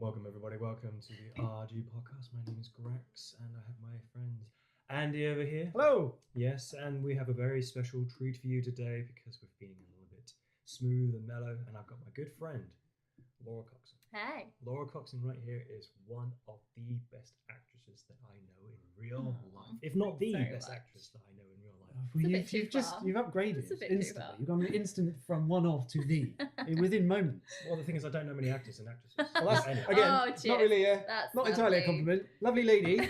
Welcome, everybody. Welcome to the AhhGee podcast. My name is Grax, and I have my friend Andy over here. Hello. Yes, and we have a very special treat for you today because we're feeling a little bit smooth and mellow, and I've got my good friend, Laura Coxon. Hey. Laura Coxon right here is one of the best actresses that I know in real life. If not the best actress that I know in real life. Well, you've upgraded It's a bit instantly. You've gone instant from one of to the within moments. Well, the thing is, I don't know many actors and actresses. Well, that's Anyway. again Oh, not cheers. really That's not entirely a lovely. compliment. Lovely lady,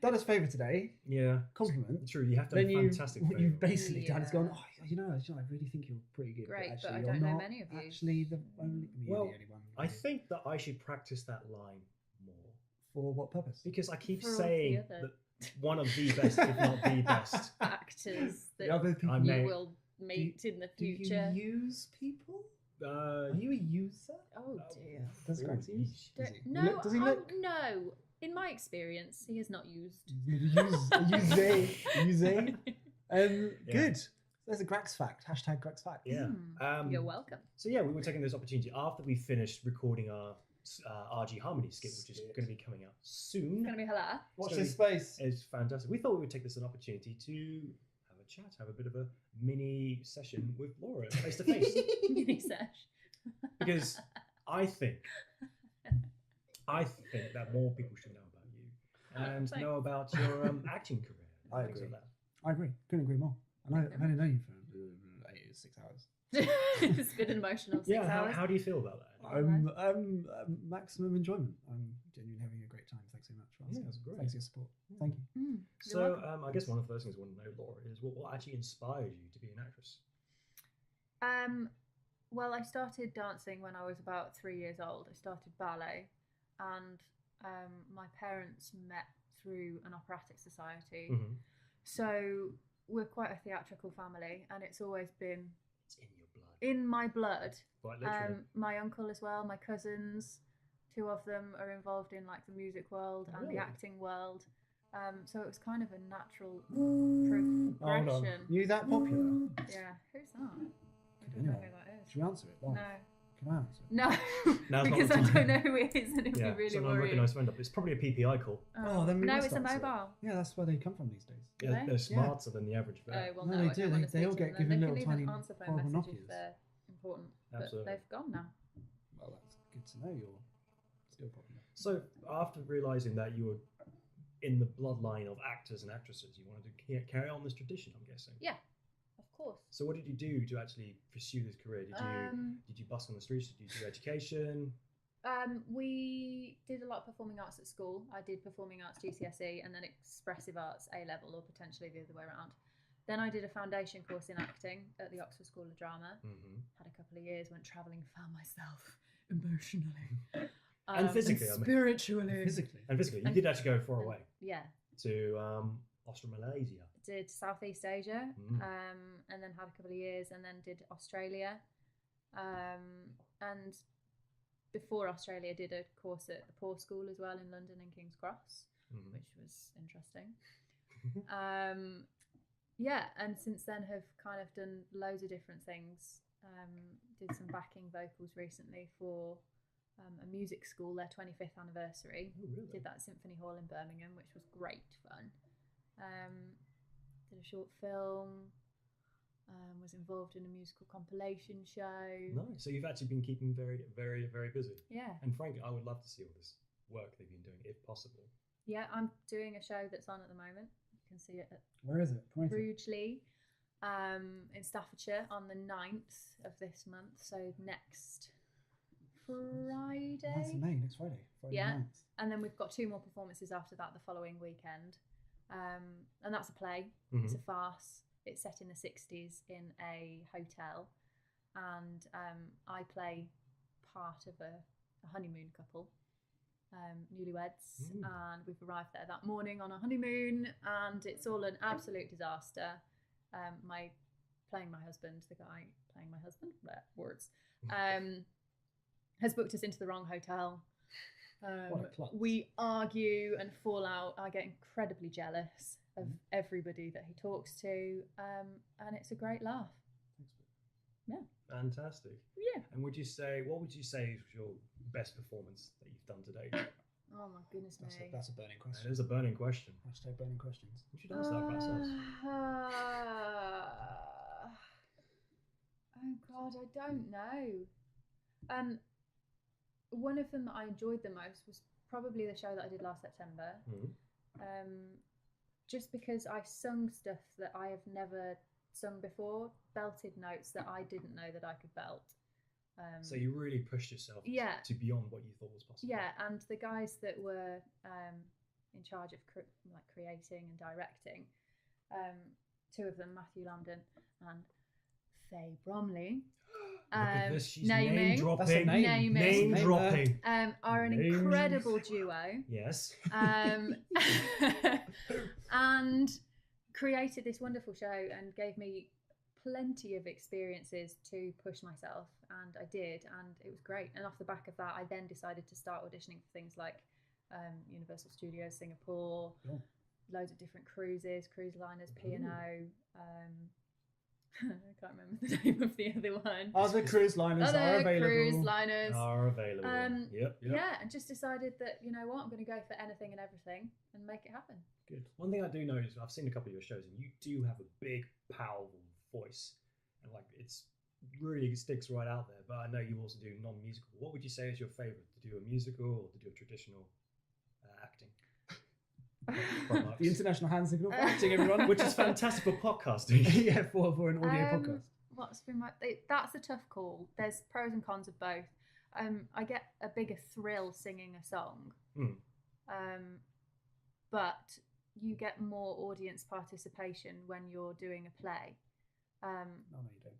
done us a favour today. Yeah, Compliment. true. You have to Then have a fantastic what favour. you've basically done is Yeah. gone. Oh, I really think you're pretty good. Great, but actually, I you're don't know not many of you. Actually, the only Well, the only one. I think that I should practice that line more. For what purpose? Because I keep For all the saying other- that one of the best, if not the best. actors The that other people I you may- will meet in the Do future. you use people? Uh, Are you a user? Oh dear. Does Grax use? yeesh. Does he? No, Does he look? no. In my experience, he is not used. Use. Yeah. Good. There's a Grax fact. Hashtag Grax fact. Yeah. You're welcome. So yeah, we were taking this opportunity after we finished recording our RG Harmony skit, which is going to be coming out soon. It's going to be hilarious. Watch So this space. It's fantastic. We thought we would take this as an opportunity to have a chat, have a bit of a mini session with Laura face to face. Mini sesh. Because I think that more people should know about you and Thanks. know about your acting career. And I things agree. like that. I agree. Couldn't agree more. I've only known you for 6 hours. It's been an emotional 6 Yeah, hours. how do you feel about that? Maximum enjoyment. I'm genuinely having a great time. Thanks so much for asking. Yeah, that's great. Thanks for your support. Thank you. You're So welcome. I guess one of the first things I want to know, Laura, is what actually inspired you to be an actress? Well, I started dancing when I was about 3 years old. I started ballet, and my parents met through an operatic society. Mm-hmm. So we're quite a theatrical family, and it's always been It's in your blood. in my blood. Quite literally. My uncle as well, my cousins, 2 of them are involved in like the music world and Really? the acting world. So it was kind of a natural Hold on. progression. You that popular? Yeah, who's that? I Could don't know anyone? who that is. Should we answer it? Live? No. Can I answer it? No, Now's not because the I don't time. know who it is, and it'd Yeah, be really so an worrying. unrecognised phone number. It's probably a PPI call. Oh, then we no, must it's a answer it. mobile. Yeah, that's where they come from these days. Do Yeah, they? they're smarter than the average Oh vet. well, No, no, they I do. don't want to they all speak to get them. given They little can tiny even answer phone horrible messages Nokias. if they're important, but Absolutely. they've gone now. Well, that's good to know. You're still popular. So after realising that you were in the bloodline of actors and actresses, you wanted to carry on this tradition, I'm guessing. Yeah, of course. So what did you do to actually pursue this career? Did you busk on the streets? Did you do education? We did a lot of performing arts at school. I did performing arts GCSE and then expressive arts A level, or potentially the other way around. Then I did a foundation course in acting at the Oxford School of Drama. Mm-hmm. Had a couple of years, went travelling, found myself emotionally And physically, I mean. spiritually. Physically. And physically, you did actually go far away Yeah, to Australasia. did Southeast Asia, Mm. and then had a couple of years, and then did Australia, and before Australia, did a course at the Poor School as well in London and King's Cross, Mhm. which was interesting. Yeah, and since then have kind of done loads of different things. Did some backing vocals recently for a music school, their 25th anniversary. Oh, really? Did that at Symphony Hall in Birmingham, which was great fun. Did a short film. Was involved in a musical compilation show. Nice. So you've actually been keeping very, very, very busy. Yeah, And frankly, I would love to see all this work they've been doing, if possible. yeah. I'm doing a show that's on at the moment. You can see it at Where is it? Promote it. Rugeley, in Staffordshire on the 9th of this month. So next Friday. That's in May, next Friday. Friday Yeah. 9th. And then we've got 2 more performances after that the following weekend. And that's a play. Mhm. It's a farce. It's set in the 60s in a hotel. And I play part of a honeymoon couple, newlyweds. Mm. And we've arrived there that morning on a honeymoon, and it's all an absolute disaster. Playing my husband, the guy playing my husband, words, has booked us into the wrong hotel. What a klutz. We argue and fall out. I get incredibly jealous of everybody that he talks to, and it's a great laugh. Yeah. Fantastic. Yeah. And what would you say is your best performance that you've done today? Oh my goodness me. That's a burning question. That is a burning question. Hashtag burning questions. We should ask that about ourselves. Oh God, I don't know. One of them that I enjoyed the most was probably the show that I did last September. Just because I sung stuff that I have never sung before, belted notes that I didn't know that I could belt. So you really pushed yourself to beyond what you thought was possible. Yeah, and the guys that were in charge of creating and directing, two of them, Matthew Lambden and Faye Bromley. Look at this, she's naming, name dropping. That's a name. Name dropping. Are an Names. incredible duo. Yes. And created this wonderful show and gave me plenty of experiences to push myself, and I did, and it was great. And off the back of that, I then decided to start auditioning for things like Universal Studios Singapore, loads of different cruise liners, P&O. I can't remember the name of the other one. Other cruise liners are available. Yep. Yeah, and just decided that, you know what, I'm going to go for anything and everything and make it happen. Good. One thing I do know is I've seen a couple of your shows, and you do have a big, powerful voice, and it's really sticks right out there. But I know you also do non-musical. What would you say is your favorite, to do a musical or to do a traditional acting? The international hand signal for acting, everyone. Which is fantastic for podcasting. Yeah, for an audio podcast. What's been that's a tough call. There's pros and cons of both. I get a bigger thrill singing a song, but you get more audience participation when you're doing a play. No, you don't.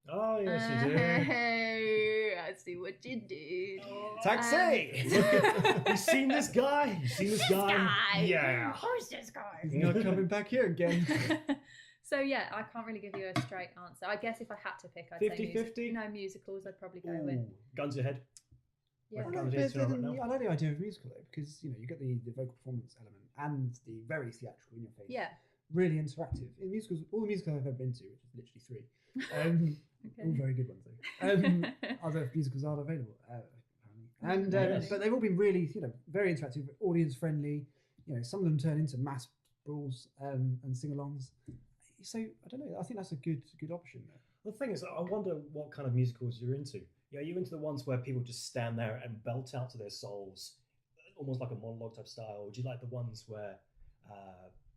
Oh, yes, you do. Hey, I see what you did. Taxi! You seen this guy? You seen this guy? Yeah. Who's this guy? He's not coming back here again. So yeah, I can't really give you a straight answer. I guess if I had to pick, I'd 50-50? No, musicals I'd probably go with. Guns to your head. Yeah. I like the idea of musical though, because you get the vocal performance element and the very theatrical in your face. Yeah. Really interactive. In musicals, all the musicals I've ever been to, which is literally 3. All very good ones though. Other musicals are available, apparently. And but they've all been really, very interactive, audience friendly. Some of them turn into mass brawls and sing-alongs. So I don't know. I think that's a good option there. The thing is, I wonder what kind of musicals you're into. Are you into the ones where people just stand there and belt out to their souls, almost like a monologue type style, or do you like the ones where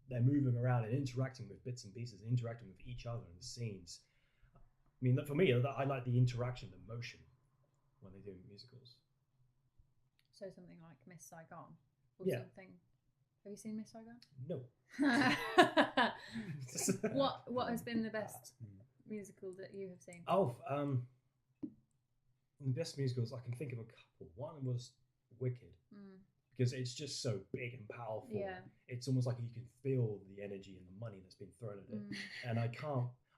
they're moving around and interacting with bits and pieces, and interacting with each other in the scenes? I mean, for me, I like the interaction, the motion when they do musicals. So something like Miss Saigon, or something. Have you seen Miss Saigon? No. What has been the best musical that you have seen? The best musicals, I can think of a couple. One was Wicked, because it's just so big and powerful. Yeah. It's almost like you can feel the energy and the money that's been thrown at it. And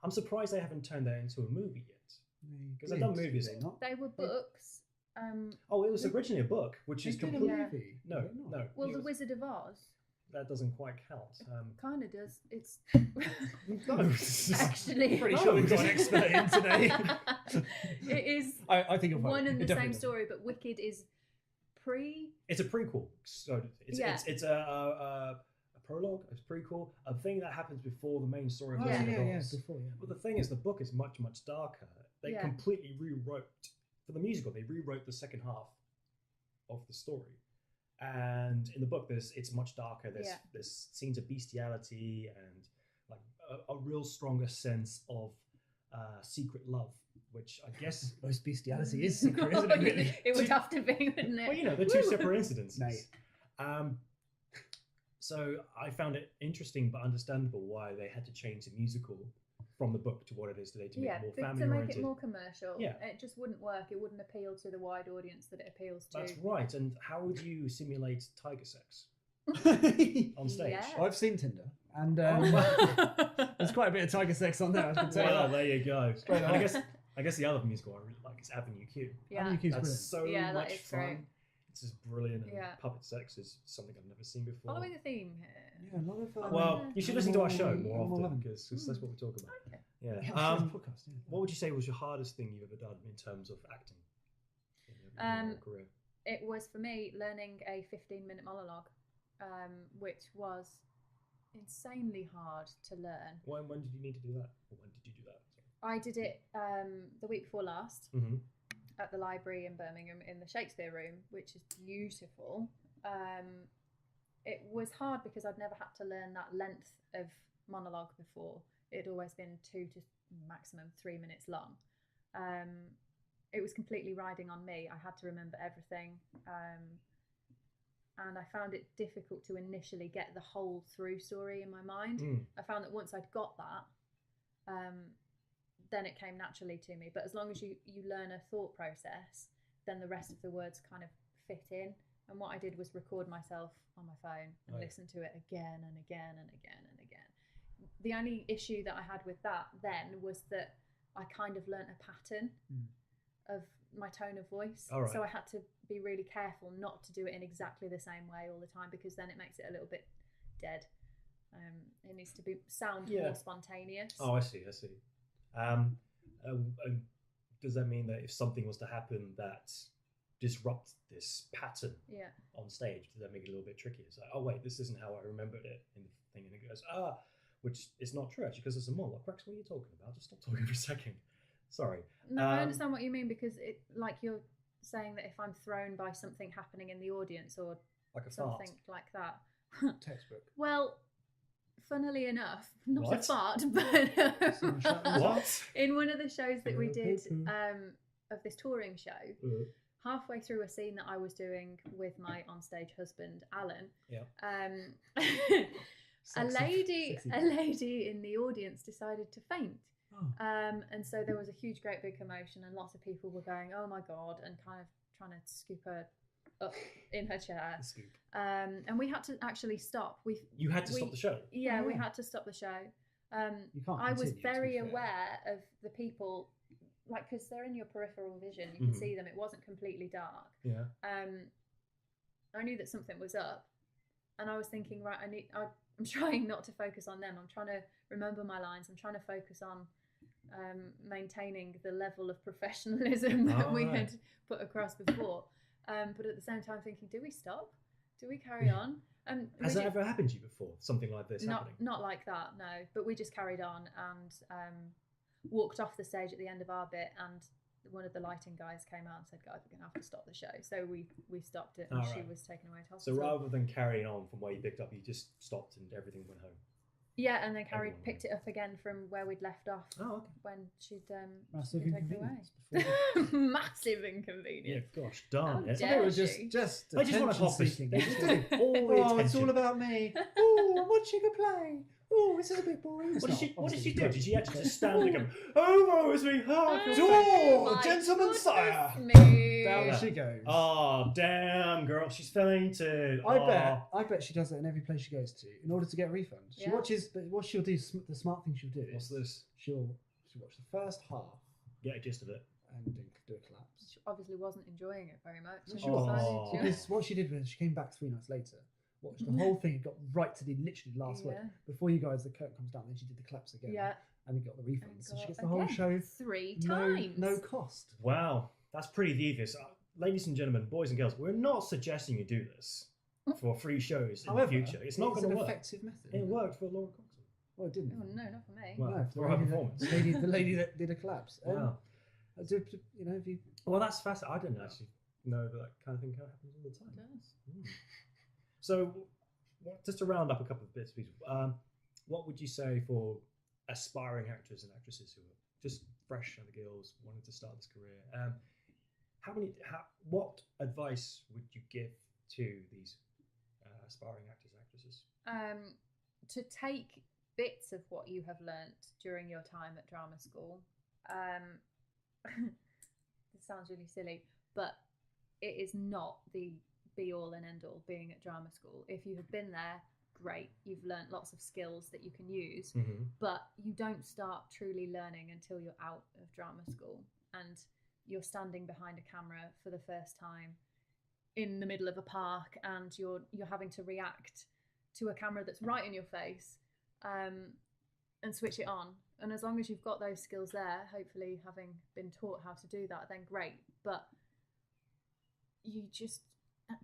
I'm surprised they haven't turned that into a movie yet. Because they've done movies. They were books. It was originally a book, which is completely... No. Well, The Wizard of Oz. That doesn't quite count. Kind of does. It's no. Actually pretty sure we've got an expert in today. It is. I think one and the same story, but Wicked is It's a prequel. So it's a prologue. It's a prequel. A thing that happens before the main story of Wizard of Oz. Before. Yeah. Well, the thing is, the book is much darker. They completely rewrote for the musical. They rewrote the second half of the story. And in the book, it's much darker. There's scenes of bestiality and like a real stronger sense of secret love, which I guess most bestiality is secret, isn't it? Really? It would have to be, wouldn't it? Well, they're two separate incidences. So I found it interesting but understandable why they had to change the musical from the book to what it is today to make it more family oriented. To make it more commercial. Yeah. It just wouldn't work. It wouldn't appeal to the wide audience that it appeals to. That's right. And how would you simulate tiger sex on stage? Yeah. Well, I've seen Tinder, and there's quite a bit of tiger sex on there. I can tell you that. There you go. I guess the other musical I really like is Avenue Q. Yeah. Avenue Q's That's brilliant. so much fun. Great. This is brilliant. And Yeah. puppet sex is something I've never seen before. Following the theme here. Yeah, a lot of. Well, you should listen to our show animal more often loving. because that's what we talk about. Okay. Yeah. Yeah, podcast, yeah. What would you say was your hardest thing you've ever done in terms of acting in your career? It was for me learning a 15-minute monologue, which was insanely hard to learn. When did you need to do that? Or when did you do that? I did it the week before last Mm-hmm. at the library in Birmingham in the Shakespeare Room, which is beautiful. It was hard because I'd never had to learn that length of monologue before. It had always been 2 to maximum 3 minutes long. It was completely riding on me. I had to remember everything. And I found it difficult to initially get the whole through story in my mind. I found that once I'd got that, then it came naturally to me. But as long as you learn a thought process, then the rest of the words kind of fit in. And what I did was record myself on my phone and listen to it again and again and again and again. The only issue that I had with that then was that I kind of learnt a pattern of my tone of voice. Right. So I had to be really careful not to do it in exactly the same way all the time, because then it makes it a little bit dead. It needs to sound more spontaneous. Oh, I see. Does that mean that if something was to happen that disrupts this pattern on stage, does that make it a little bit tricky? It's like, oh wait, this isn't how I remembered it in the thing, and it goes, which is not true actually, because it's a monologue. Grax, what are you talking about? Just stop talking for a second. Sorry. No, I understand what you mean, because it, like, you're saying that if I'm thrown by something happening in the audience or like a something fart. like that. Textbook. Well, funnily enough, not What? a fart, but What? in one of the shows that we did of this touring show, halfway through a scene that I was doing with my onstage husband, Alan, a lady in the audience decided to faint. And so there was a huge, great big commotion, and lots of people were going, "Oh my God," and kind of trying to scoop her up in her chair. And we had to actually stop. You had to stop the show? Yeah, we had to stop the show. I was very aware of the people, like, because they're in your peripheral vision, you can see them. It wasn't completely dark. Yeah. I knew that something was up, and I was thinking, right, I'm trying not to focus on them. I'm trying to remember my lines. I'm trying to focus on maintaining the level of professionalism that we had put across before. But at the same time thinking, do we stop? Do we carry on? Has that ever happened to you before? Something like this happening? Not like that, no. But we just carried on and walked off the stage at the end of our bit, and one of the lighting guys came out and said, "Guys, we're going to have to stop the show." So we stopped it, and she was taken away to hospital. So rather than carrying on from where you picked up, you just stopped and everything went home? Yeah, and then picked it up again from where we'd left off when she'd Massive been taken away. Massive inconvenience. Yeah, gosh darn it. dare It was she? just I just want to hop this. seeking. They just take all the attention. It's all about me. Oh, what she could play. Oh, this is a bit boring. What did she do? Did she actually just stand and go, "Oh, woe is me, oh, I feel Door, My gentleman sire. me. Down she goes. Oh, damn, girl, she's fainted. I bet she does it in every place she goes to in order to get a refund. She Yeah. watches, but what she'll do, the smart thing she'll do What's is this? she'll watch the first half Get a gist of it. and do a collapse. She obviously wasn't enjoying it very much. and She was. decided to- Because what she did was she came back 3 nights later, watched the whole thing, and got right to the literally last word. Before you guys, the curtain comes down, then she did the collapse again. Yeah. And then got the refund. And So she got- gets the whole again, show 3 no, times. no cost. Wow, that's pretty devious. Ladies and gentlemen, boys and girls, we're not suggesting you do this for free shows in However, the future. It's not going to an work. effective method. It worked for Laura Coxon. Well, it didn't. Oh, no, not for me. Well, No, for her performance. The lady that did a collapse. Wow. You know, if you Well, that's fascinating. I didn't actually know that kind of thing happens all the time. It does. So, just to round up a couple of bits, please, what would you say for aspiring actors and actresses who are just fresh out of guilds, wanting to start this career? What advice would you give to these aspiring actors and actresses? To take bits of what you have learnt during your time at drama school. This sounds really silly, but it is not the be all and end all being at drama school. If you have been there, great, you've learnt lots of skills that you can use, but you don't start truly learning until you're out of drama school and you're standing behind a camera for the first time in the middle of a park and you're having to react to a camera that's right in your face, and switch it on. And as long as you've got those skills there, hopefully having been taught how to do that, then great. But you just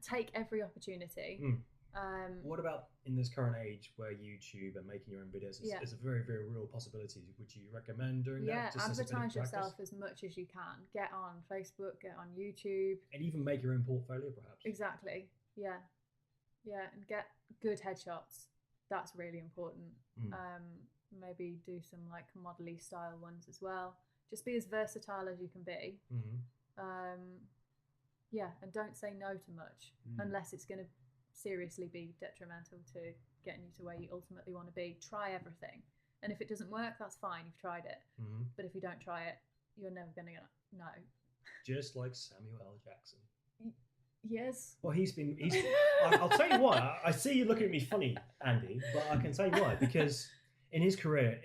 take every opportunity. What about in this current age where YouTube and making your own videos is a very, very real possibility? Would you recommend doing that? Yeah, just as a bit of advertise practice? yourself as much as you can. Get on Facebook, get on YouTube. And even make your own portfolio, perhaps. Exactly. Yeah. Yeah, and get good headshots. That's really important. Maybe do some like modelly style ones as well. Just be as versatile as you can be. Yeah, and don't say no to much unless it's going to seriously be detrimental to getting you to where you ultimately want to be. Try everything, and if it doesn't work, that's fine. You've tried it. But if you don't try it, you're never going to know. Just like Samuel L. Jackson. Yes. Well, I'll tell you why. I see you looking at me funny, Andy, but I can tell you why. Because in his career,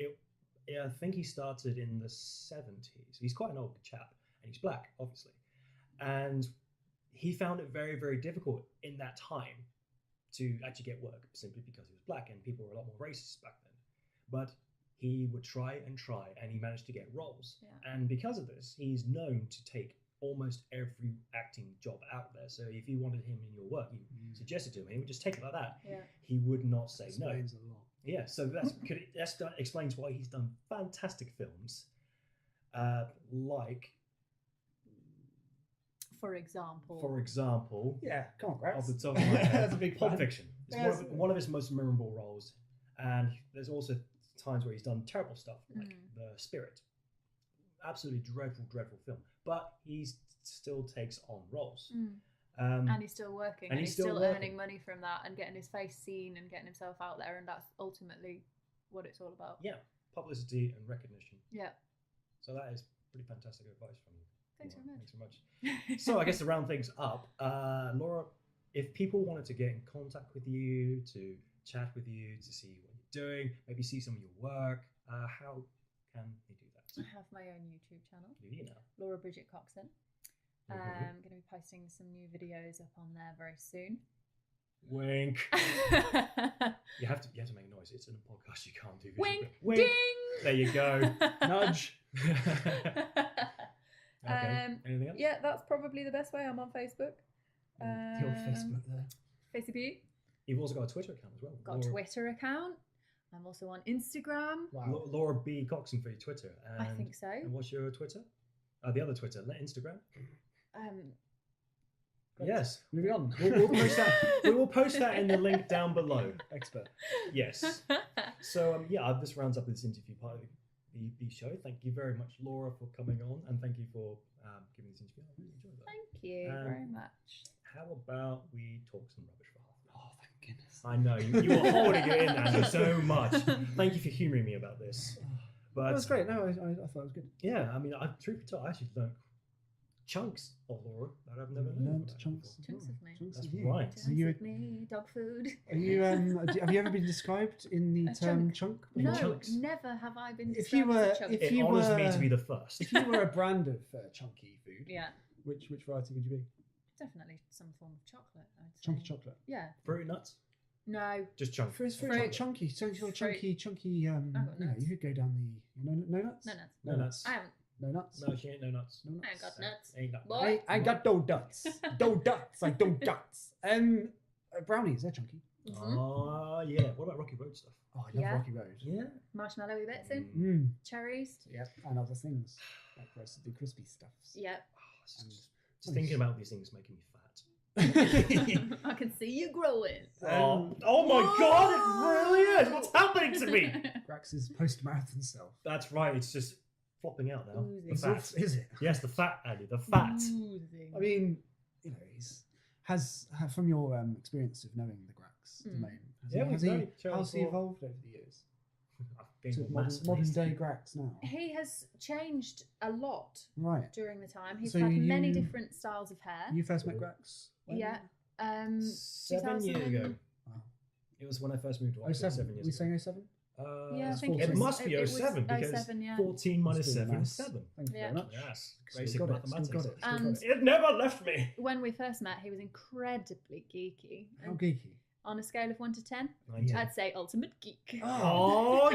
I think he started in the 70s. He's quite an old chap, and he's black, obviously. And he found it very, very difficult in that time to actually get work, simply because he was black, and people were a lot more racist back then. But he would try, and he managed to get roles. Yeah. And because of this, he's known to take almost every acting job out there. So if you wanted him in your work, you suggested to him, he would just take it like that. Yeah. He would not say no. Explains a lot. Yeah, so that explains why he's done fantastic films, like... For example. Yeah, come on, Grax. Off the top of my head. That's a big Pulp Fiction. It's one of his most memorable roles. And there's also times where he's done terrible stuff, like The Spirit. Absolutely dreadful, dreadful film. But he still takes on roles. And he's still working. And he's still earning money from that and getting his face seen and getting himself out there. And that's ultimately what it's all about. Yeah, publicity and recognition. Yeah. So that is pretty fantastic advice from you. Thanks very much. Thanks so much. So I guess to round things up, Laura, if people wanted to get in contact with you, to chat with you, to see what you're doing, maybe see some of your work, how can they do that? I have my own YouTube channel. Do you now? Laura Bridget Coxon. I'm going to be posting some new videos up on there very soon. Wink. you have to make a noise. It's in a podcast. You can't do visual. Wink. Ding. There you go. Nudge. Okay. Anything else? Yeah, that's probably the best way. I'm on Facebook. The old Facebook there. Facebook. You've also got a Twitter account as well. Got a Twitter account. I'm also on Instagram. Wow. Laura B. Coxon for your Twitter. And, I think so. And what's your Twitter? The other Twitter, Instagram. Yes. Moving on. We'll post that. We will post that in the link down below. Expert. Yes. So this rounds up this interview part of the show. Thank you very much, Laura, for coming on, and thank you for giving this interview. I really enjoyed that. Thank you very much. How about we talk some rubbish for half? Oh, thank goodness. I know you were holding it in, Andy, so much. Thank you for humouring me about this. But that was great. No, I thought it was good. Yeah, I mean, truth be told, I actually learned chunks of Laura that I've never learned. Chunks of me. That's right. Chunks of me, dog food. Are you? Have you ever been described in the term chunk? No, chunks? Never have I been described as a chunk. It honours me to be the first. If you were a brand of chunky food, which variety would you be? Definitely some form of chocolate. I'd say. Chunky chocolate. Yeah. Fruit nuts? No. Just chunk. Fruit. Chunky. So you're chunky. You could go down the no nuts. No nuts. No nuts. I haven't. No nuts. No, she ain't no nuts. I ain't got nuts. Ain't got Boy. I got donuts. Donuts. Like donuts. Brownies. They're chunky. Oh yeah. What about Rocky Road stuff? Oh, I love Rocky Road. Yeah. Marshmallowy bits in. Cherries. Yeah. And other things like the crispy stuffs. Yep. Just thinking about these things making me fat. I can see you growing. Oh my God! It really is. What's happening to me? Grax's post-marathon self. That's right. It's just flopping out now. Oozing. The fat. Is it? Yes, the fat, Andy. The fat. Oozing. I mean, has from your experience of knowing the Grax domain, how's he evolved over the years? To modern day Grax now. He has changed a lot during the time. He's So had many different styles of hair. You first met Grax? When? Yeah. 7 years ago. Wow. It was when I first moved to Oxford 7 years ago. We saying 07? Yeah, I it's think 14. It must be it was 07 because 07, yeah. 14 minus Must be 7 is maths. 7. Thank you Yeah. very much. Yes, Still basic got it, mathematics. still got it, still got And it. It never left me. When we first met, he was incredibly geeky. How And geeky. on a scale of 1 to 10, Yeah. I'd say ultimate geek. Oh,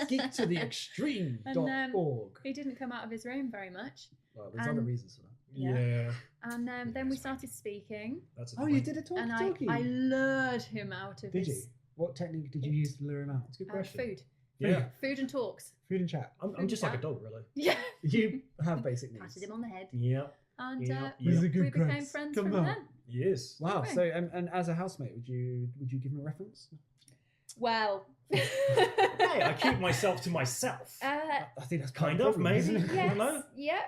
Geek to the extreme. And, .org. He didn't come out of his room very much. Well, there's other and- reasons for that. yeah. And then we started speaking, That's a Oh, you did a and talkie. I lured him out of Did you? his What technique did you use to lure him out? That's a good question. food. Yeah. Food and talks. Food and chat. I'm just like a dog, really. Yeah. You have basic needs. Patted him on the head. Yeah. And Yeah. He's a we good became Grax. friends Come from on. then. Yes. Wow. Okay. So, and as a housemate, would you give him a reference? Well. Hey, I keep myself to myself. I think that's Kind part of, the problem, maybe. isn't it? I Yes. don't know. Yep.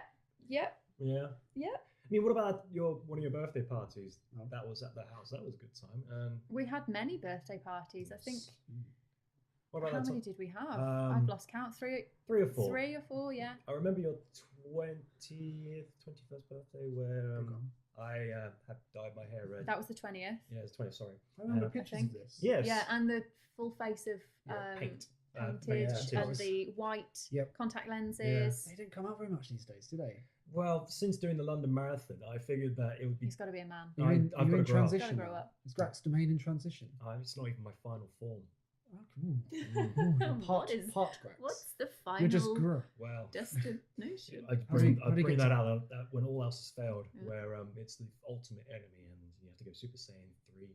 Yep. Yeah. Yep. I mean, what about one of your birthday parties? Oh. That was at the house. That was a good time. We had many birthday parties. I think. What about How that many time? did we have? Um, I've lost count. Three Three or four. or four. Yeah. I remember your 21st birthday where I had dyed my hair red. That was the 20th. Yeah, it's 20th, sorry. I remember I pictures think. of this. Yes. Yeah, and the full face of Paint. painted yeah, and the white Yep. contact lenses. They don't come out very much these days, do they? Well, since doing the London Marathon, I figured that it would be... He's got to be a man. You're in, I've you're in gotta grow up. transition. Gotta grow up. Is Grax domain in transition? It's not even my final form. You're part Grax. What's the final You're just grow. Well, destination? I How do you bring get that to- out when all else has failed, Yeah. where it's the ultimate enemy and you have to go Super Saiyan 3.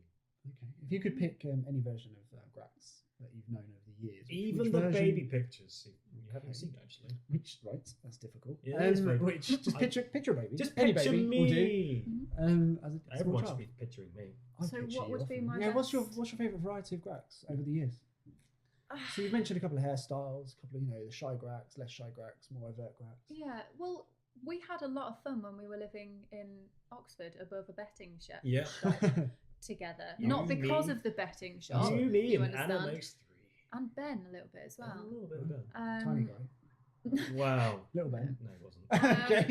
Okay. If you could pick any version of Grax that you've known over the years, Even which the version- baby pictures you haven't Okay. seen, actually. Which that's difficult. Yeah, it is very- which just picture a baby. Just Any picture baby will do. me! As a small Everyone should child. be picturing me. I'd So picture what you would be often. my Yeah, what's your best- favourite variety of Grax over the years? So you've mentioned a couple of hairstyles, a couple of the shy Grax, less shy Grax, more overt Grax. Yeah, well, we had a lot of fun when we were living in Oxford above a betting shop Yeah. together. You, Not because me. of the betting shop, You, me, you and Anna understand. makes 3. And Ben a little bit as A well. little bit of Ben. Tiny guy, Wow. little Ben. No, it wasn't. Okay.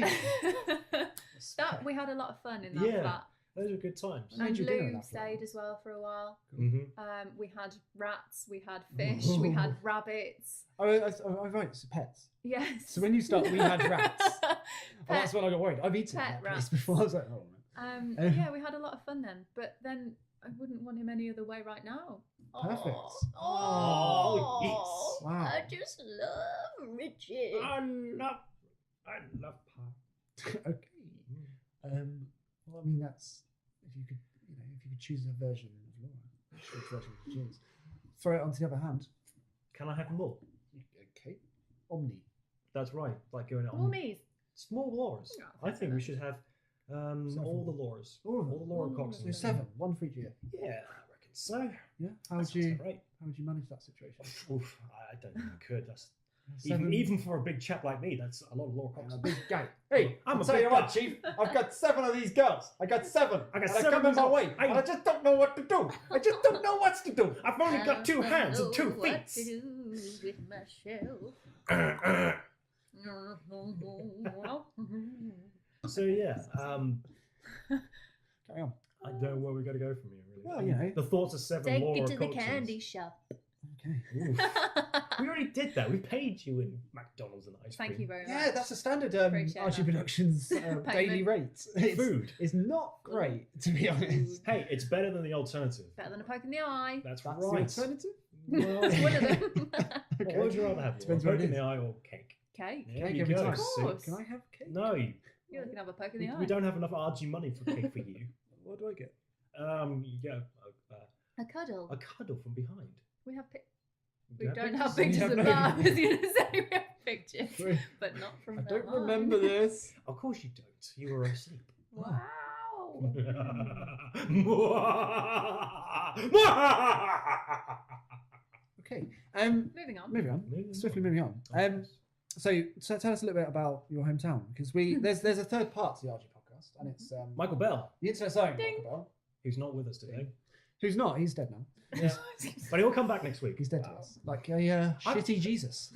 That we had a lot of fun in that Yeah. flat. Those were good times. Made And you dinner in Lou that flat stayed once. as well for a while. Mm-hmm. We had rats, we had fish, we had rabbits. Oh, right, it's pets. Yes. So when you start, we had rats. Oh, that's Pet- when I got worried. I've eaten pet that place rats. before. I was like, oh, man. Yeah, we had a lot of fun then. But then I wouldn't want him any other way right now. Perfect. Oh, yes. Wow. I just love Richie. I love pie. Okay. Well, I mean, that's if you could choose a version of Laura, which version would you choose? Throw it onto the other hand. Can I have more? Okay. Omni. That's right. Like going on. More me's. Small Laura's. Yeah, I think we should have Seven. all the Lauras. All of them. All the Laura All of Coxons. So them. 7, one for each year. Yeah, I reckon so. Yeah. How That would sounds you right. manage that situation? Oof, I don't think I could. That's Seven- even for a big chap like me. That's a lot of Laura I'm a Coxon. big guy. Hey, I'm I'll a tell big you what, guy. Chief. I've got 7 of these girls. I got 7. I got and 7 I come in my myself. way. Hey. And I just don't know what to do. I just don't know what to do. I've only got 2 hands and 2 What feet. to do with myself. So yeah, Carry on. I don't know where we got to go from here. Really. Well, you know. the thoughts of 7 Take Laura it to the Coxons. candy shop. Okay. Oof. We already did that. We paid you in McDonald's and ice cream. Thank you very much. Yeah, that's a standard Appreciate AhhGee that. Productions daily rate. Food. It's not great, to be honest. Hey, it's better than the alternative. Better than a poke in the eye. That's That's right. the alternative? Well, It's one of them. what would you rather have? Depends Laura? what it Poke in is. the eye or cake? Cake. There Cake you every go. time. Of course. Can I have cake? No, You can have a poke in the eye. we don't have enough AhhGee money for cake for you. What do I get? You get A cuddle. a cuddle from behind. We have You we don't pictures? have pictures of no- that. I was going to say we have pictures, Wait. but not from I the don't line. remember this. Of course you don't. You were asleep. Wow. Okay. Moving on. Moving on. Swiftly moving on. So tell us a little bit about your hometown, because there's a third part to the AhhGee podcast, and it's Michael Bell, the internet's own Ding. Michael Bell, who's not with us today. who's not. He's dead now. Yeah. But he'll come back next week. He's dead to us, like a shitty Jesus.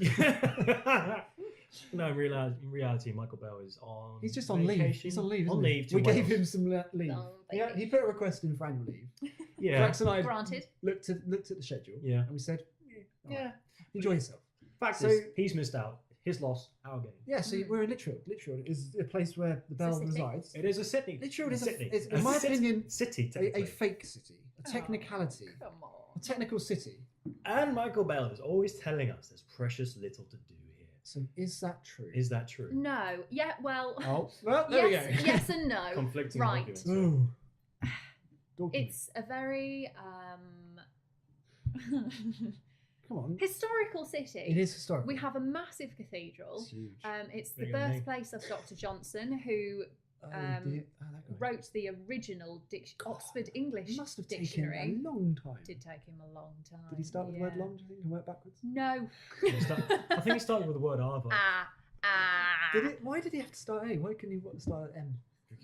No, in reality, Michael Bell is on. He's just on leave. vacation. He's on leave. On isn't he? leave. To We gave Wales. him some leave. Oh, Yeah, baby. he put a request in for annual leave. Yeah. Grax and I Granted. looked at the schedule. Yeah. And we said, Yeah. Enjoy yourself. Fact So- is, he's missed out. His loss, our gain. Yeah, so we're in Lichfield. Lichfield is a place where the bell city. resides. It is a city. Lichfield is, Sydney. is in my opinion, city, a technically. fake city, a technicality, Come a on. technical city. And Michael Bell is always telling us there's precious little to do here. So is that true? Is that true? No. Yeah. Well. Oh, well, there yes. we go. Yes and no. Conflicting Right. arguments. Ooh. Talk to me. It's a very Come on. historical city. It is historical. We have a massive cathedral. It's huge. It's the Bigger than me. birthplace of Dr. Johnson, who Oh, um, dear. Oh, that guy. wrote the original Oxford English It must have Dictionary. taken a long time. Did take him a long time. Did he start with the word yeah. long, do you think, and work backwards? No. I think he started with the word Ava. Did it? Why did he have to start A? Why couldn't he start at M?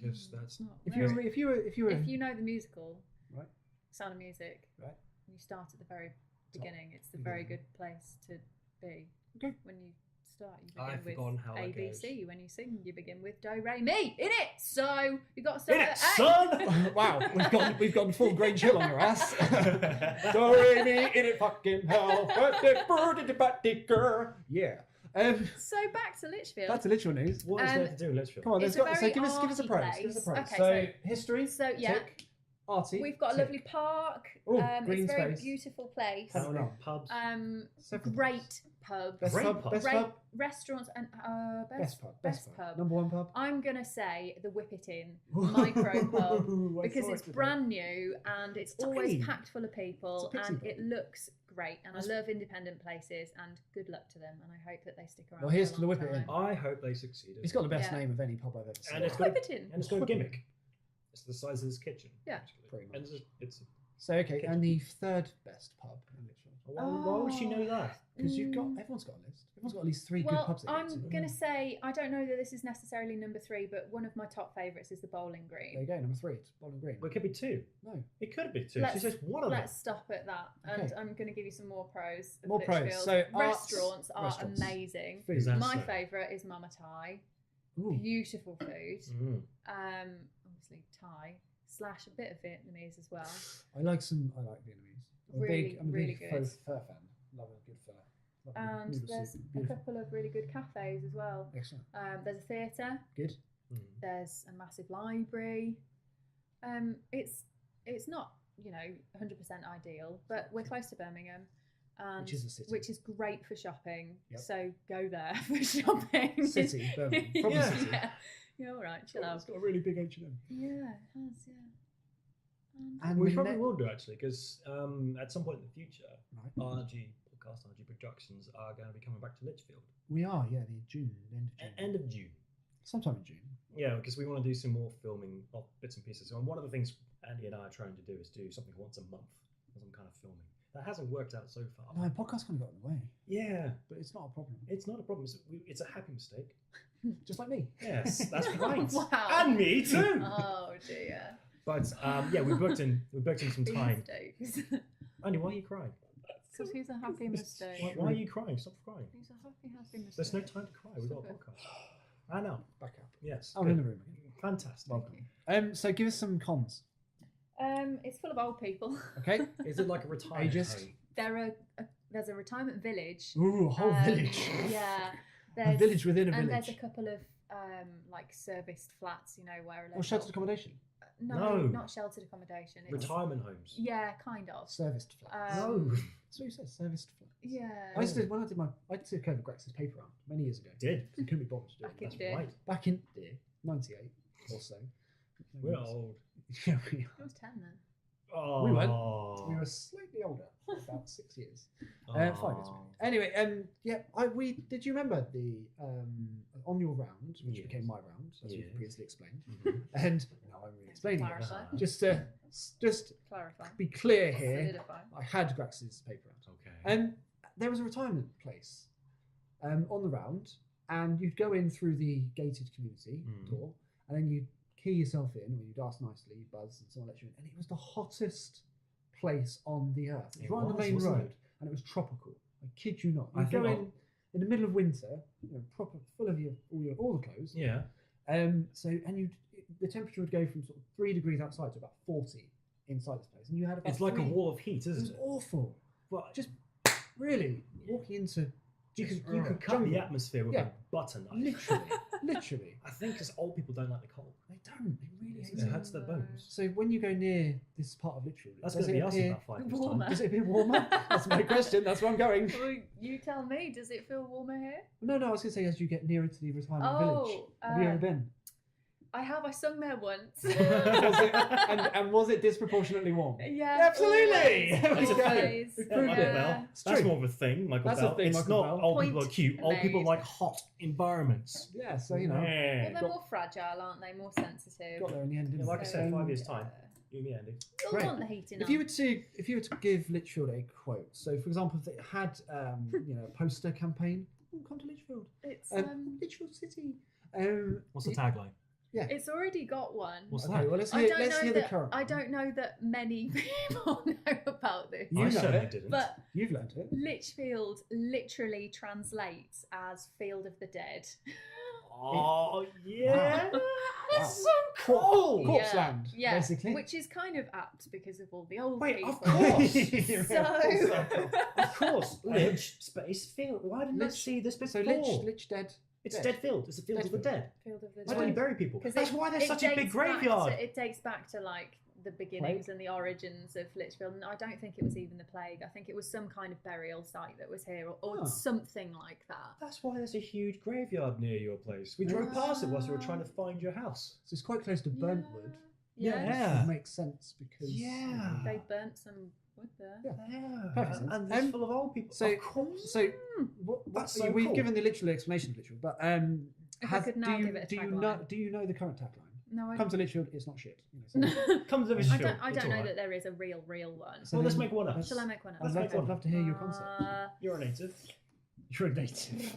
Because that's Not If very- you were if you know the musical, Right. Sound of Music, Right. you start at the very beginning. It's the very good place to be. Okay. When you start, you I've begin forgotten with how A, that B, goes. C. When you sing, you begin with Do, Re, Mi. In it. So you got to start In it, at A. son! Wow, we've gone full Grange Hill on our ass. Do re mi in it fucking hell. Yeah. So back to Lichfield. That's a literal news. What is there to do in Lichfield? Come on, It's let's a go. So very give us a arty pros. place. Give us a pros. Okay, so so- history. So, yeah. Tick. Arty. We've got a tick. lovely park. Ooh, It's green a very space. beautiful place. How many? Pubs. Several Great pubs. Best Great pub. pub. Best Great pub. restaurants and Best pub. Best pub. pub. Number one pub. I'm gonna say the Whip It In micro pub I because saw it's it today. brand new and it's It's always tiny. packed full of people It's a pixie and pub. it looks great. And That's- I love independent places and good luck to them. And I hope that they stick around. Well, here's for a to the long Whip It In. time. I hope they succeed. It's got the best Yeah. name of any pub I've ever seen. And it's got, Whip It In. and it's got a gimmick. It's the size of this kitchen. Yeah. actually. Pretty much. And it's So okay, and the third best pub in Lichfield. why would she know that? Because everyone's got a list. Everyone's got at least three good Well, pubs. they I'm go to. gonna say I don't know that this is necessarily number 3, but one of my top favourites is the Bowling There you Green. go, number 3. It's Bowling Green. Well, it could be two. No, It could be two. Let's- She says one of them. Let's stop at that, and Okay. I'm going to give you some more pros. Of More pros. Lichfield. So arts, restaurants are restaurants. amazing. food. Is that My so? favourite is Mama Thai. Ooh. Beautiful food. Mm. Obviously Thai / a bit of Vietnamese as well. I like Vietnamese. I'm a Really big good. pho fan. Love a good pho. Love a good And noodle there's soup. a Beautiful. couple of really good cafes as well. Excellent. There's a theatre. Good. Mm. There's a massive library. It's not 100% ideal, but we're close to Birmingham, and Which is a city. which is great for shopping. Yep. So go there for shopping. City, Birmingham. Proper Yeah. city. Yeah, you're all right. Chill out. It's got a really big H&M. Yeah, it has. Yeah. And We the probably ne- will do actually, because at some point in the future, Right. AhhGee podcast, AhhGee Productions are going to be coming back to Lichfield We are, yeah, the June, the end of June. end of June. Sometime in June. Yeah, because we want to do some more filming of bits and pieces. And one of the things Andy and I are trying to do is do something once a month, some kind of filming. That hasn't worked out so far. No, podcast kind of got in the way, Yeah, but it's not a problem. it's not a problem. It's a happy mistake. Just like me. Yes, that's right. Wow. And me too. Oh dear. But yeah, we booked in some time. Mistakes. Andy, why are you crying? Because he's a happy mistake. Why are you crying? Stop crying. He's a happy mistake. There's no time to cry. We've got a Stop it. podcast. I know. Back up. Yes. I'm good. in the room again. Fantastic. Welcome. So give us some cons. It's full of old people. Okay. Is it like a retirement Ageist? home? There's a retirement village. Ooh, a whole village. Yeah. A There's, village within a and village. there's a couple of like serviced flats, where Or sheltered accommodation. No, No. not sheltered accommodation. It's, Retirement homes. yeah, kind of. Serviced flats. No. That's what you said, serviced flats. Yeah. I used to, when I took over Grax's paper round many years ago. Did. You couldn't be bothered to do Back it. in That's day. right. Back in 98 or so. We're old. Yeah, we I was 10 then. Oh. We were slightly older, about 6 years. 5 years. Anyway, yeah, did you remember the on your round, which Yes. became my round, as we've Yes. previously explained, Mhm. and now I'm really explaining it. Clarify. Just Clarify. be clear here, Solidify. I had Grax's paper round. Okay. And there was a retirement place on the round, and you'd go in through the gated community Mm. door, and then you'd key yourself in, or you'd ask nicely, you buzz, and someone lets you in. And it was the hottest place on the earth. It was It right on the was, main wasn't road, it? and it was tropical. I kid you not. I You'd go think in the middle of winter, proper full of all the clothes. Yeah. The temperature would go from sort of 3 degrees outside to about 40 inside this place, and you had about It's like a three- wall of heat, It was isn't it? awful. But Just Really, walking into You could cut the atmosphere with a butter knife. literally. I think because old people don't like the cold. They don't. They really hate It it. hurts their bones. So when you go near this part of Lichfield, That's going to be us in about 5 years' time. warmer? Does it appear warmer? That's my question. That's where I'm going. Well, you tell me. Does it feel warmer here? No, I was going to say as you get nearer to the retirement village. Have you ever been? I have. I sung there once. and was it disproportionately warm? Yeah, absolutely. Always. That's a Always. We've Yeah, proved Michael it. Bell. It's That's true. more of a thing, Michael That's a Bell. thing, It's Michael not Bell. old people are Point cute. Old people made. like hot environments. Yeah, so you know, Yeah. Well, they're more fragile, aren't they? More sensitive. got there in the end. Yeah, Didn't like I we? said, 5 years' time. You and me, Andy. You'll Great. want the heating If on. you were to give Lichfield a quote, so for example, if it had a poster campaign, come to Lichfield, It's Lichfield City. What's the tagline? it's already got one. What's Okay, that? well let's I hear, don't let's know hear that the current. I one. don't know that many people know about this. You I know certainly it. didn't. But You've learned it. Lichfield literally translates as Field of the Dead. Oh, yeah. Wow. That's so cool. Corpse land, yeah, basically. which is kind of apt because of all the old Wait, people. of course. So, Of course. Lich, space, field. Why didn't I Lich- see this before? So Lich dead. It's dead. dead field. It's the field of the Dead dead. Field of the Why don't you Dead. bury people? 'Cause That's why there's it such a big dates back graveyard. it dates back to like the beginnings and the origins of Lichfield, and I don't think it was even the plague. I think it was some kind of burial site that was here, or Oh. something like that. That's why there's a huge graveyard near your place. We drove past it whilst we were trying to find your house. So it's quite close to burnt wood. Yeah. Yeah. It makes sense because Yeah. They burnt some wood there. Yeah. Yeah. Perfect sense. And it's full of old people. So, of course. so what, That's so we've cool. given the literal explanation of Lichfield, but If I could now give it a do you tagline. know do you know the current tagline? No, I Come to Lichfield, it's not shit. You know, so- Come to the I show. don't. I It's don't know alright. that there is a real one. So Well, let's then make one up. let's- Shall I make one up? I'd love to hear your concept. You're a native. You're a native.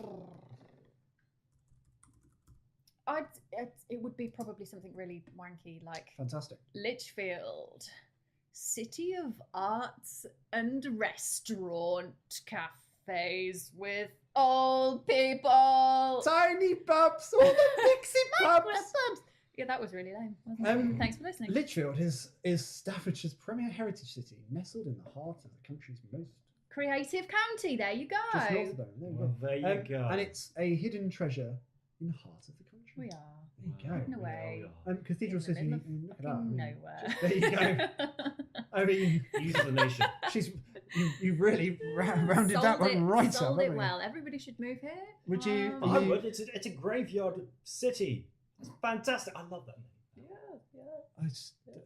It would be probably something really wanky, like Fantastic. Lichfield, city of arts and restaurant cafes with old people. Tiny pubs, all the pixie pubs. Pubs. Yeah, that was really lame. Wasn't it? Thanks for listening. Lichfield is Staffordshire's premier heritage city, nestled in the heart of the country's most Creative County. There you go. just north of Birmingham. There you Well, go. there you go. And it's a hidden treasure in the heart of the country. We are. There you go. Hidden away. Cathedral in the City. middle of Look at that. I fucking mean, nowhere. there you go. I mean, Use of the nation. you've really rounded that one right up. Sold it haven't you? well. Everybody should move here. Would you- I would. It's a graveyard city. It's fantastic. I love that name. Yeah.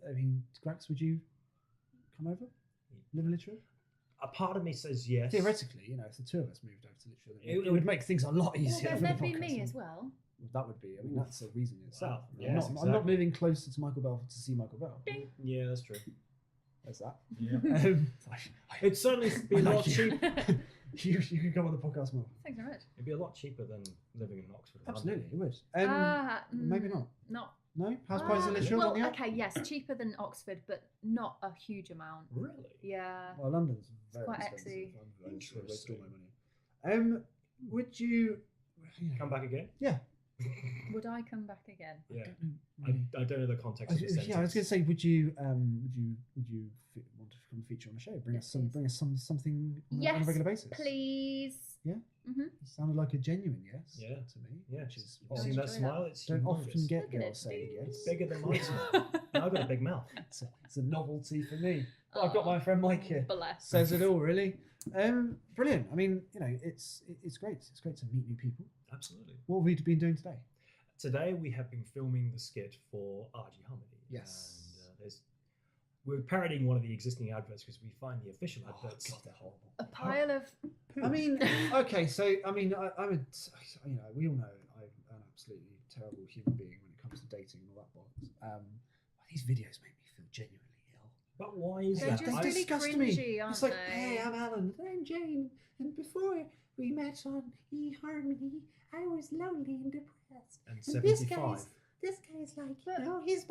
I mean, Grax, would you come over? Live in Lichfield? A part of me says yes. Theoretically, you know, if the two of us moved over to Lichfield, It it would make things a lot Well, easier. then for the there'd be podcast. me as well. That would be. I mean, that's a reason in itself. Wow. I'm, Yes, not, I'm not exactly. moving closer to Michael Bell to see Michael Bell. Ding. Yeah, that's true. There's that. Yeah. I It'd certainly be a I lot like you. cheaper. you can come on the podcast more. Thanks very much. It'd be a lot cheaper than living in Oxford. or London. Absolutely, it would. Maybe not. Not. No? House prices in Lichfield well, on the up? okay, yes, cheaper than Oxford, but not a huge amount. Really? Yeah. Well, London's very quite expensive. exy. I'm just going to waste all my money. Would you... Come back again? Yeah. Would I come back again? Yeah. Really. I don't know the context of the sentence. Yeah, I was going to say, would you want to come feature on the show? Bring Yes, us something on a Yes, regular basis. Please. Yeah? Mm-hmm. It sounded like a genuine yes. Yeah. To me. Yeah, Which is You've seen that enjoy smile? It's don't humongous. often get Look at girls it. saying yes. It's bigger than my smile. Now I've got a big mouth. It's a novelty for me. But I've got my friend Mike here. Bless. Says it all, really. Brilliant. I mean, you know, it's great. It's great to meet new people. Absolutely. What have we been doing today? Today we have been filming the skit for AhhGee Harmony. Yes. And we're parodying one of the existing adverts because we find the official adverts. God, they're horrible. A pile of. I mean, okay, so I mean, I'm a, you know, we all know I'm an absolutely terrible human being when it comes to dating and all that bollocks. These videos make me feel genuinely ill. But why is They're that? just I- really disgust me. cringy, aren't It's like, they? hey, I'm Alan, I'm Jane, and before we met on eHarmony, I was lonely and depressed. and And this 75. this guy's like, you know, he's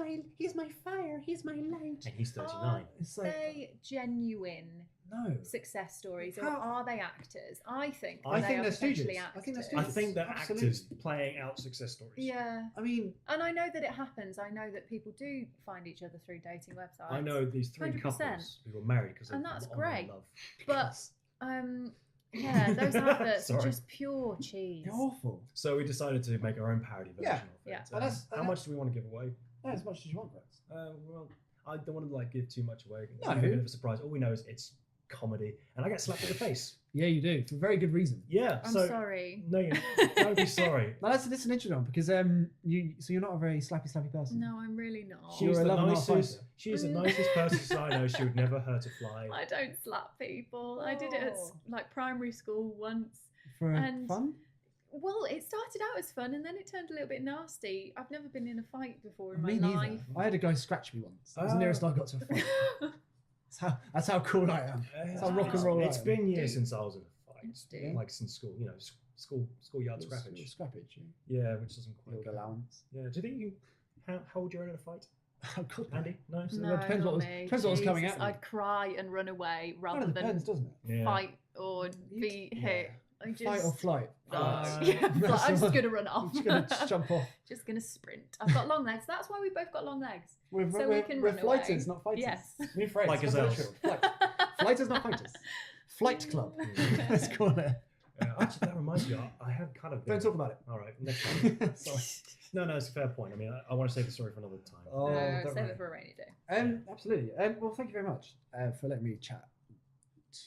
my fire, he's my light. And he's 39. It's Are like, they genuine no. success stories, or How- are they actors? I think. I they think are they're potentially stooges. I think they're actors. I think they're Absolutely. actors playing out success stories. Yeah, I mean, and I know that it happens. I know that people do find each other through dating websites. I know these three 100%. couples who were married because And of that's online great. love. But Yeah, those adverts are Sorry. just pure cheese. They're awful. So we decided to make our own parody version Yeah. of it. Yeah. And that's- How much do we want to give away? No, as much as you want, Grax. Well, I don't want to like give too much away. No. It's a bit of a surprise. All we know is it's comedy, and I get slapped in the face. Yeah, you do, for very good reason. Yeah. I'm so sorry. no, don't be sorry. Now that's an interesting one because you're not a very slappy person. No, I'm really not. You're She's a the love and nicest. fighter. She's the nicest person I know. She would never hurt a fly. I don't slap people. I did it at like primary school once. For And- fun. Well, it started out as fun and then it turned a little bit nasty. I've never been in a fight before in Me my neither. life. I had a guy scratch me once. That was the Oh. nearest I got to a fight. That's how cool I am. That's how rock and roll It's I am. been years Dude. since I was in a fight. Dude. Like since school, schoolyard scrappage. Scrappage. Yeah, which doesn't Yeah. quite. Little allowance. Yeah. Do you think you can hold your own in a fight, Oh God, no. Andy? No. So No, it depends what not was- me. depends what was coming Jesus, at me. I'd cry and run away Well, rather it depends, than doesn't it? Yeah. fight or be hit. I just, Fight or flight. Yeah, That's I'm the just one. gonna run off. Just gonna just jump off. Just gonna sprint. I've got long legs. That's why we both got long legs. We're So we can we're run flighters, away. not fighters. Yes. New phrase. Like come gazelles. literal. Flight. Flighters, not fighters. Flight club. Let's call it. Actually, that reminds me. I have kind of. Don't talk about it. All right, next time. Sorry. No, it's a fair point. I mean, I want to save the story for another time. Oh, No, don't save worry. it for a rainy day. Absolutely. Well, thank you very much for letting me chat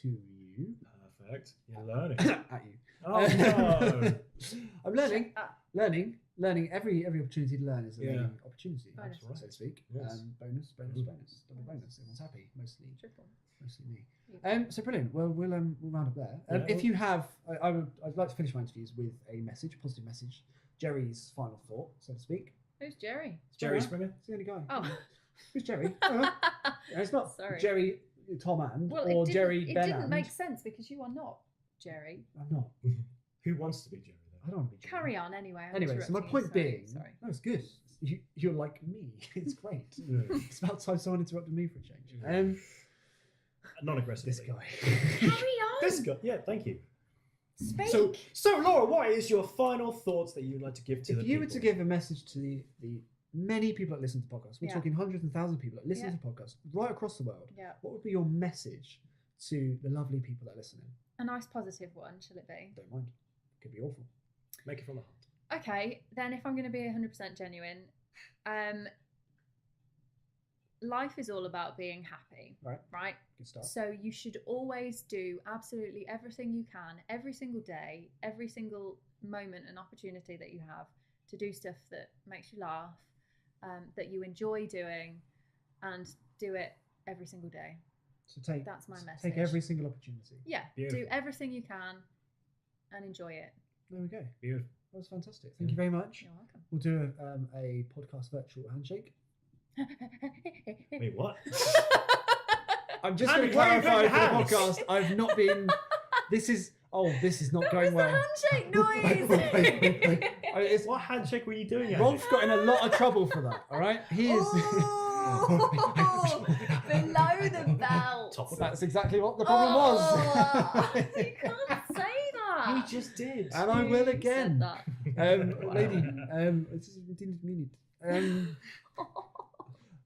to you. Perfect. You're learning. At you. Oh no. I'm learning. Shut up. Learning. Every opportunity to learn is a Yeah. learning opportunity, Bonus. so to speak. Yes. Bonus, Mm. double bonus. Everyone's happy, mostly Triple. me. You- So brilliant. Well, we'll round up there. Yeah. If you have, I'd like to finish my interviews with a message, positive message, Jerry's final thought, so to speak. Who's Jerry? Jerry Alright. Springer. It's the only guy. Oh, Who's Jerry? It's not Sorry. Jerry Tom and well, or Jerry it Ben didn't and. make sense because you are not Jerry. I'm not. Who wants to be Jerry? I don't want to be Jerry. Carry on anyway. I'm Anyway, so my interrupting you, point sorry, being, sorry. no, it's good. You're like me. It's great. Though? It's about time someone interrupted me for a change. Yeah. Non-aggressively. This guy. Carry on. This guy. Yeah, thank you. Speak. So Laura, what is your final thoughts that you'd like to give to the If you were people? to give a message to the many people that listen to podcasts, we're Yeah. talking hundreds and thousands of people that listen Yeah. to podcasts right across the world, Yeah, what would be your message to the lovely people that listen in? a nice positive one, shall it be? Don't mind. Could be awful. Make it from the heart. Okay, then if I'm going to be 100% genuine, life is all about being happy, Right. right? Good start. So you should always do absolutely everything you can, every single day, every single moment and opportunity that you have to do stuff that makes you laugh, that you enjoy doing, and do it every single day. So take That's my message. Take every single opportunity. Yeah, Beautiful. do everything you can and enjoy it. There we go. Beautiful. That was fantastic. Thank you very much. You're welcome. We'll do a podcast virtual handshake. Wait, what? I'm just Andy, going to where are you clarify putting for the your hands? podcast. I've not been. This is not That going was well. the handshake noise. It's, What handshake were you doing, Andy? Rolf got in a lot of trouble for that. All right, he is. Oh, below the belt. Top of that. That's exactly what the problem was. Oh, you can't say that. He just did. And I will You said again. that. Lady, didn't mean it.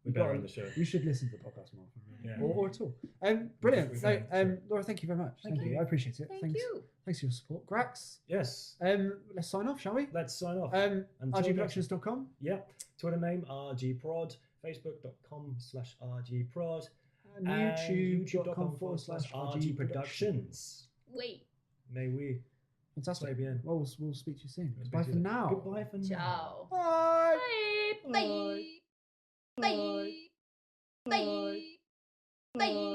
We're better on the show. You should listen to the podcast more, Yeah. or at all. Brilliant. We So, can, Laura, thank you very much. Thank Thank you. you. I appreciate it. Thank you. Thanks for your support, Grax. Yes. Let's sign off, shall we? Let's sign off. Um, Until RGProductions.com. Yeah. Twitter name RGProd. Facebook.com/RGProd. And And YouTube.com/RG Productions. Wait. May we. Fantastic. Très bien. Well, we'll speak to you soon. We'll Goodbye speak for to you now. Goodbye for now. Ciao. Bye. Bye. Bye. Bye. Bye. Bye.